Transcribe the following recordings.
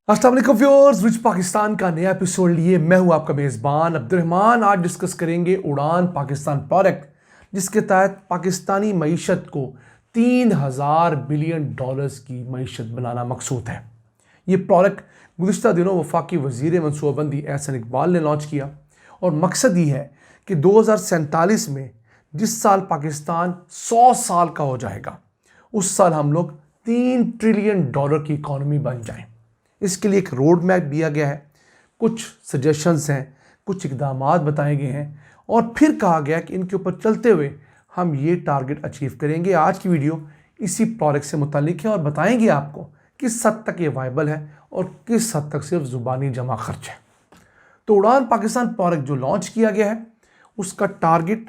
अस्सलाम वालेकुम व्यूअर्स, विच पाकिस्तान का नया एपिसोड लिए मैं हूं आपका मेज़बान अब्दुर्रहमान। आज डिस्कस करेंगे उड़ान पाकिस्तान प्रोजेक्ट, जिसके तहत पाकिस्तानी मईशत को 3000 बिलियन डॉलर्स की मईशत बनाना मकसूद है। ये प्रोजेक्ट गुज़िश्ता दिनों वफाकी वज़ीर मनसूबाबंदी एहसन इकबाल ने लॉन्च किया और मकसद ये है कि 2047 में जिस साल पाकिस्तान 100 साल का हो जाएगा, उस साल हम लोग 3 ट्रिलियन डॉलर की इकॉनमी बन जाएं। इसके लिए एक रोड मैप दिया गया है, कुछ सजेशंस हैं, कुछ इकदाम बताए गए हैं और फिर कहा गया कि इनके ऊपर चलते हुए हम ये टारगेट अचीव करेंगे। आज की वीडियो इसी प्रोजेक्ट से मुतालिक है और बताएंगे आपको किस हद तक ये वायबल है और किस हद तक सिर्फ ज़ुबानी जमा खर्च है। तो उड़ान पाकिस्तान प्रोजेक्ट जो लॉन्च किया गया है, उसका टारगेट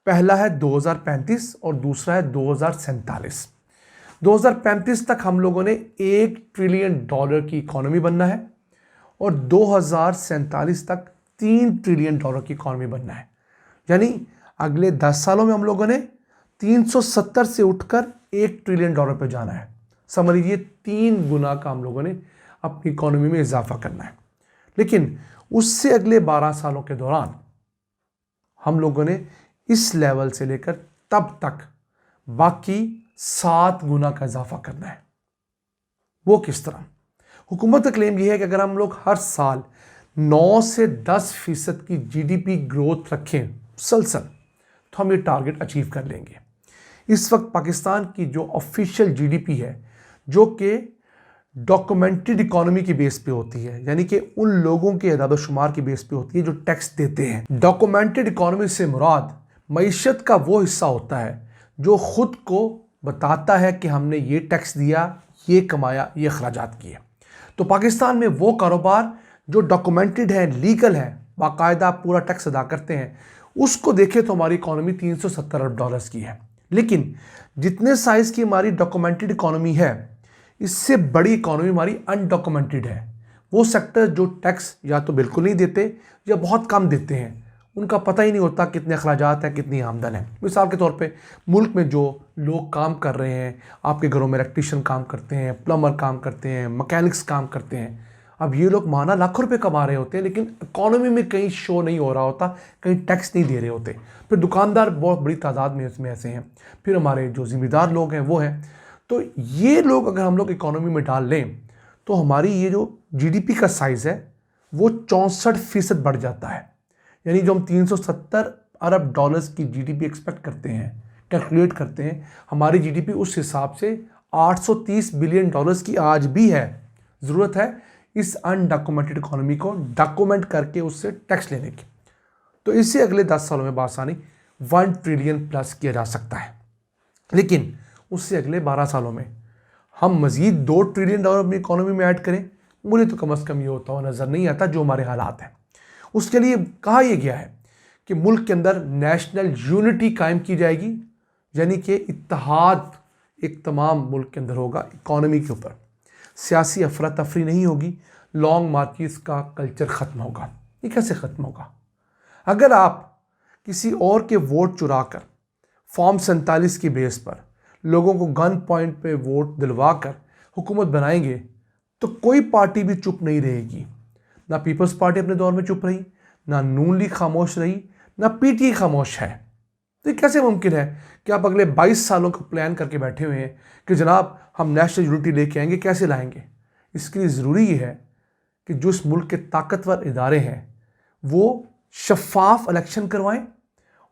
पहला है 2035 और दूसरा है 2047। 2035 तक हम लोगों ने 1 ट्रिलियन डॉलर की इकॉनमी बनना है और 2047 तक 3 ट्रिलियन डॉलर की इकॉनमी बनना है। यानी अगले 10 सालों में हम लोगों ने 370 से उठकर 1 ट्रिलियन डॉलर पर जाना है। समझ लीजिए 3 गुना का हम लोगों ने अपनी इकॉनमी में इजाफा करना है। लेकिन उससे अगले 12 सालों के दौरान हम लोगों ने इस लेवल से लेकर तब तक बाकी 7 गुना का इजाफा करना है। वो किस तरह? हुकूमत का क्लेम यह है कि अगर हम लोग हर साल 9 से 10% की जीडीपी ग्रोथ रखें मुसलसल, तो हम ये टारगेट अचीव कर लेंगे। इस वक्त पाकिस्तान की जो ऑफिशियल जीडीपी है, जो कि डॉक्यूमेंटेड इकोनॉमी की बेस पे होती है, यानी कि उन लोगों के अदाद-ओ-शुमार की बेस पे होती है जो टैक्स देते हैं। डॉक्यूमेंटेड इकोनॉमी से मुराद मईशत का वो हिस्सा होता है जो खुद को बताता है कि हमने ये टैक्स दिया, ये कमाया, ये अखराजात किए। तो पाकिस्तान में वो कारोबार जो डॉक्यूमेंटेड है, लीगल है, बाकायदा पूरा टैक्स अदा करते हैं, उसको देखें तो हमारी इकॉनमी 370 अरब डॉलर्स की है। लेकिन जितने साइज़ की हमारी डॉक्यूमेंटेड इकॉनमी है, इससे बड़ी इकॉनमी हमारी अनडॉक्यूमेंटेड है। वो सेक्टर जो टैक्स या तो बिल्कुल नहीं देते या बहुत कम देते हैं, उनका पता ही नहीं होता कितने अखराजात हैं, कितनी आमदन है। मिसाल के तौर पे मुल्क में जो लोग काम कर रहे हैं, आपके घरों में इलेक्ट्रीशियन काम करते हैं, प्लम्बर काम करते हैं, मैकेनिक्स काम करते हैं, अब ये लोग माना लाखों रुपए कमा रहे होते हैं, लेकिन इकॉनमी में कहीं शो नहीं हो रहा होता, कहीं टैक्स नहीं दे रहे होते। फिर दुकानदार बहुत बड़ी तादाद में इसमें ऐसे हैं, फिर हमारे जो ज़िम्मेदार लोग हैं वो हैं। तो ये लोग अगर हम लोग इकॉनमी में डाल लें तो हमारी ये जो जीडीपी का साइज़ है वो 64% बढ़ जाता है। यानी जो हम 370 अरब डॉलर्स की जीडीपी एक्सपेक्ट करते हैं, कैलकुलेट करते हैं, हमारी जीडीपी उस हिसाब से 830 बिलियन डॉलर्स की आज भी है। ज़रूरत है इस अनडॉक्यूमेंटेड इकोनॉमी को डॉक्यूमेंट करके उससे टैक्स लेने की। तो इससे अगले 10 सालों में बासानी 1 ट्रिलियन प्लस किया जा सकता है। लेकिन उससे अगले 12 सालों में हम मज़ीद 2 ट्रिलियन डॉलर अपनी इकोनॉमी में ऐड करें, मुझे तो कम अज़ कम ये होता हुआ नज़र नहीं आता जो हमारे हालात हैं। उसके लिए कहा यह गया है कि मुल्क के अंदर नेशनल यूनिटी कायम की जाएगी, यानी कि इत्तेहाद एक तमाम मुल्क के अंदर होगा इकॉनमी के ऊपर। सियासी अफरा तफरी नहीं होगी, लॉन्ग मार्केट्स का कल्चर ख़त्म होगा। ये कैसे ख़त्म होगा? अगर आप किसी और के वोट चुरा कर फॉर्म 47 की बेस पर लोगों को गन पॉइंट पे वोट दिलवा कर हुकूमत बनाएंगे तो कोई पार्टी भी चुप नहीं रहेगी। ना पीपल्स पार्टी अपने दौर में चुप रही, ना नून लीग खामोश रही, ना पीटीआई खामोश है। तो ये कैसे मुमकिन है कि आप अगले 22 सालों का प्लान करके बैठे हुए हैं कि जनाब हम नेशनल यूनिटी लेके आएंगे? कैसे लाएंगे? इसके लिए ज़रूरी ये है कि जो इस मुल्क के ताकतवर इदारे हैं वो शफाफ इलेक्शन करवाएं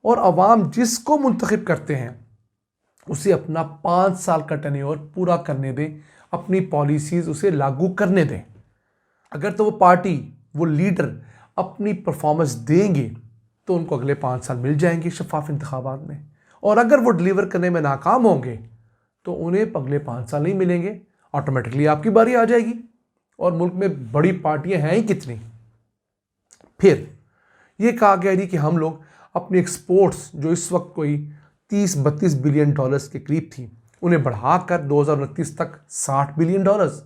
और अवाम जिसको मुंतखब करते हैं उसे अपना 5 साल का टेन्योर पूरा करने दें, अपनी पॉलिसीज़ उसे लागू करने दें। अगर तो वो पार्टी, वो लीडर अपनी परफॉर्मेंस देंगे तो उनको अगले 5 साल मिल जाएंगे शफाफ इंतखाबात में, और अगर वो डिलीवर करने में नाकाम होंगे तो उन्हें अगले 5 साल नहीं मिलेंगे। ऑटोमेटिकली आपकी बारी आ जाएगी। और मुल्क में बड़ी पार्टियां हैं ही कितनी। फिर ये कहा गया जी कि हम लोग अपनी एक्सपोर्ट्स जो इस वक्त कोई 30-32 बिलियन डॉलर्स के करीब थी, उन्हें बढ़ाकर 2029 तक 60 बिलियन डॉलर्स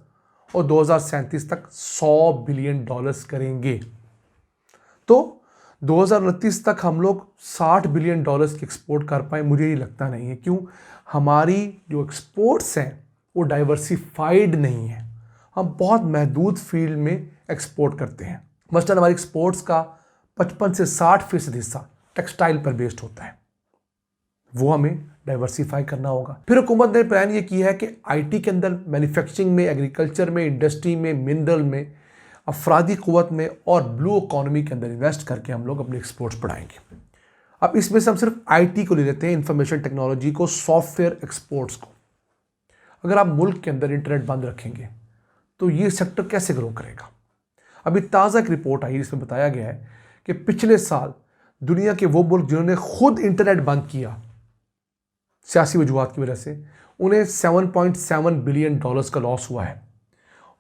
और 2037 तक 100 बिलियन डॉलर्स करेंगे। तो 2029 तक हम लोग 60 बिलियन डॉलर्स की एक्सपोर्ट कर पाए, मुझे ये लगता नहीं है। क्यों? हमारी जो एक्सपोर्ट्स हैं वो डाइवर्सिफाइड नहीं है। हम बहुत महदूद फील्ड में एक्सपोर्ट करते हैं। मसलन हमारी एक्सपोर्ट्स का 55 से 60% हिस्सा टेक्सटाइल पर बेस्ड होता है, वो हमें डाइवर्सिफाई करना होगा। फिर हुकूमत ने प्लान ये किया है कि आईटी के अंदर, मैन्युफैक्चरिंग में, एग्रीकल्चर में, इंडस्ट्री में, मिनरल में, अफरादी क़ुव्वत में और ब्लू इकॉनमी के अंदर इन्वेस्ट करके हम लोग अपने एक्सपोर्ट्स बढ़ाएंगे। अब इसमें से हम सिर्फ आईटी को ले लेते हैं, इंफॉर्मेशन टेक्नोलॉजी को, सॉफ्टवेयर एक्सपोर्ट्स को। अगर आप मुल्क के अंदर इंटरनेट बंद रखेंगे तो ये सेक्टर कैसे ग्रो करेगा? अभी ताज़ा एक रिपोर्ट आई जिसमें बताया गया है कि पिछले साल दुनिया के वो मुल्क जिन्होंने खुद इंटरनेट बंद किया सियासी वजूहात की वजह से, उन्हें $7.7 बिलियन का लॉस हुआ है।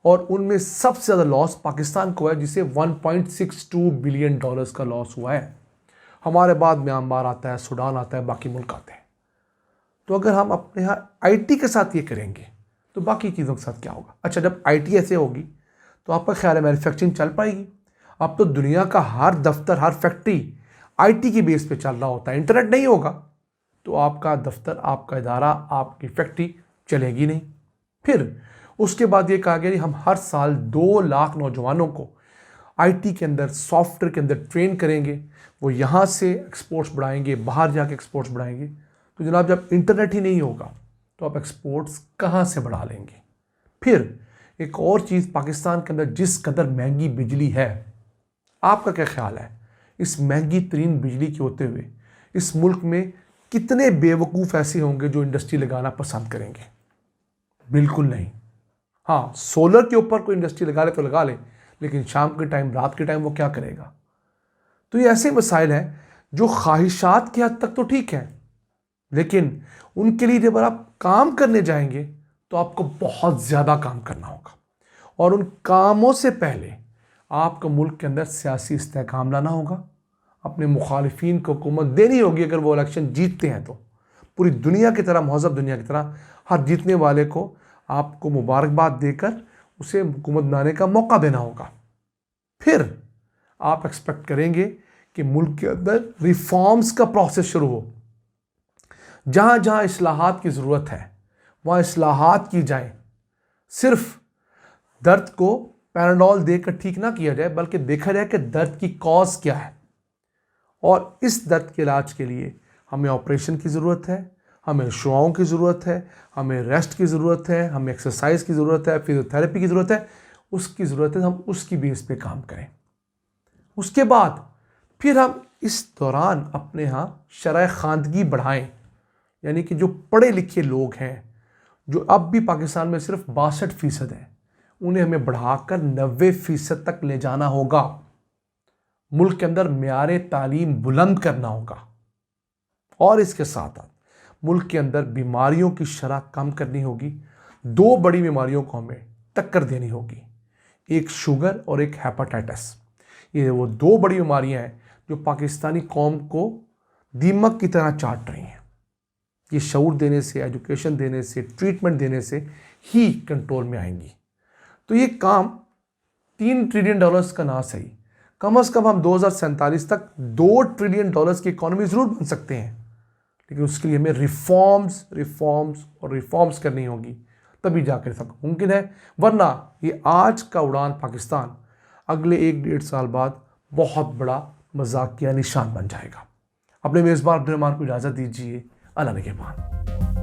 और उनमें सबसे ज़्यादा लॉस पाकिस्तान को है, जिसे $1.62 बिलियन का लॉस हुआ है। हमारे बाद म्यांमार आता है, सूडान आता है, बाकी मुल्क आते हैं। तो अगर हम अपने यहाँ आईटी के साथ ये करेंगे तो बाकी चीज़ों के साथ क्या होगा? अच्छा, जब आईटी ऐसे होगी तो आपका ख्याल है मैन्युफैक्चरिंग चल पाएगी? अब तो दुनिया का हर दफ्तर, हर फैक्ट्री आईटी की बेस पे चल रहा होता है। इंटरनेट नहीं होगा तो आपका दफ्तर, आपका इदारा, आपकी फैक्ट्री चलेगी नहीं। फिर उसके बाद ये कहा गया कि हम हर साल 2 लाख नौजवानों को आईटी के अंदर, सॉफ्टवेयर के अंदर ट्रेन करेंगे। वो यहाँ से एक्सपोर्ट्स बढ़ाएंगे, बाहर जाके एक्सपोर्ट्स बढ़ाएंगे। तो जनाब, जब इंटरनेट ही नहीं होगा तो आप एक्सपोर्ट्स कहाँ से बढ़ा लेंगे? फिर एक और चीज़, पाकिस्तान के अंदर जिस कदर महंगी बिजली है, आपका क्या ख्याल है इस महंगी तरीन बिजली के होते हुए इस मुल्क में कितने बेवकूफ़ ऐसे होंगे जो इंडस्ट्री लगाना पसंद करेंगे? बिल्कुल नहीं। हाँ, सोलर के ऊपर कोई इंडस्ट्री लगा ले तो लगा ले, लेकिन शाम के टाइम, रात के टाइम वो क्या करेगा? तो ये ऐसे मसाइल हैं जो ख्वाहिशात की हद तक तो ठीक है, लेकिन उनके लिए जब आप काम करने जाएंगे तो आपको बहुत ज़्यादा काम करना होगा। और उन कामों से पहले आपको मुल्क के अंदर सियासी इस्तेहकाम लाना होगा। अपने मुखालिफिन को हुकूमत देनी होगी। अगर वो इलेक्शन जीतते हैं तो पूरी दुनिया की तरह, महज़ब दुनिया की तरह, हर जीतने वाले को आपको मुबारकबाद देकर उसे हुकूमत बनाने का मौका देना होगा। फिर आप एक्सपेक्ट करेंगे कि मुल्क के अंदर रिफॉर्म्स का प्रोसेस शुरू हो। जहाँ जहाँ इस्लाहात की ज़रूरत है वहाँ इस्लाहात की जाए। सिर्फ दर्द को पैराडोल देकर ठीक ना किया जाए, बल्कि देखा जाए कि दर्द की कॉज क्या है। और इस दर्द के इलाज के लिए हमें ऑपरेशन की ज़रूरत है, हमें शुआओं की ज़रूरत है, हमें रेस्ट की ज़रूरत है, हमें एक्सरसाइज की ज़रूरत है, फिजियोथेरेपी की ज़रूरत है। उसकी ज़रूरत है, हम उसकी बेस पे काम करें। उसके बाद फिर हम इस दौरान अपने यहाँ शरह ख़ानदगी बढ़ाएं। यानी कि जो पढ़े लिखे लोग हैं, जो अब भी पाकिस्तान में सिर्फ 62% हैं, उन्हें हमें बढ़ाकर 90% तक ले जाना होगा। मुल्क के अंदर मेयारे तालीम बुलंद करना होगा। और इसके साथ साथ मुल्क के अंदर बीमारियों की शरह कम करनी होगी। 2 बड़ी बीमारियों को हमें टक्कर देनी होगी, एक शुगर और एक हेपेटाइटिस। ये वो 2 बड़ी बीमारियां हैं जो पाकिस्तानी कौम को दीमक की तरह चाट रही हैं। ये शऊर देने से, एजुकेशन देने से, ट्रीटमेंट देने से ही कंट्रोल में आएंगी। तो ये काम $3 ट्रिलियन का ना सही, कम से कम हम 2047 तक $2 ट्रिलियन की इकॉनमी ज़रूर बन सकते हैं। लेकिन उसके लिए हमें रिफॉर्म्स करनी होगी, तभी जाकर सब मुमकिन है। वरना ये आज का उड़ान पाकिस्तान अगले 1-1.5 साल बाद बहुत बड़ा मजाकिया निशान बन जाएगा। अपने मेज़बान अब्दुल रहमान को इजाज़त दीजिए। अल्लाह निगहबान।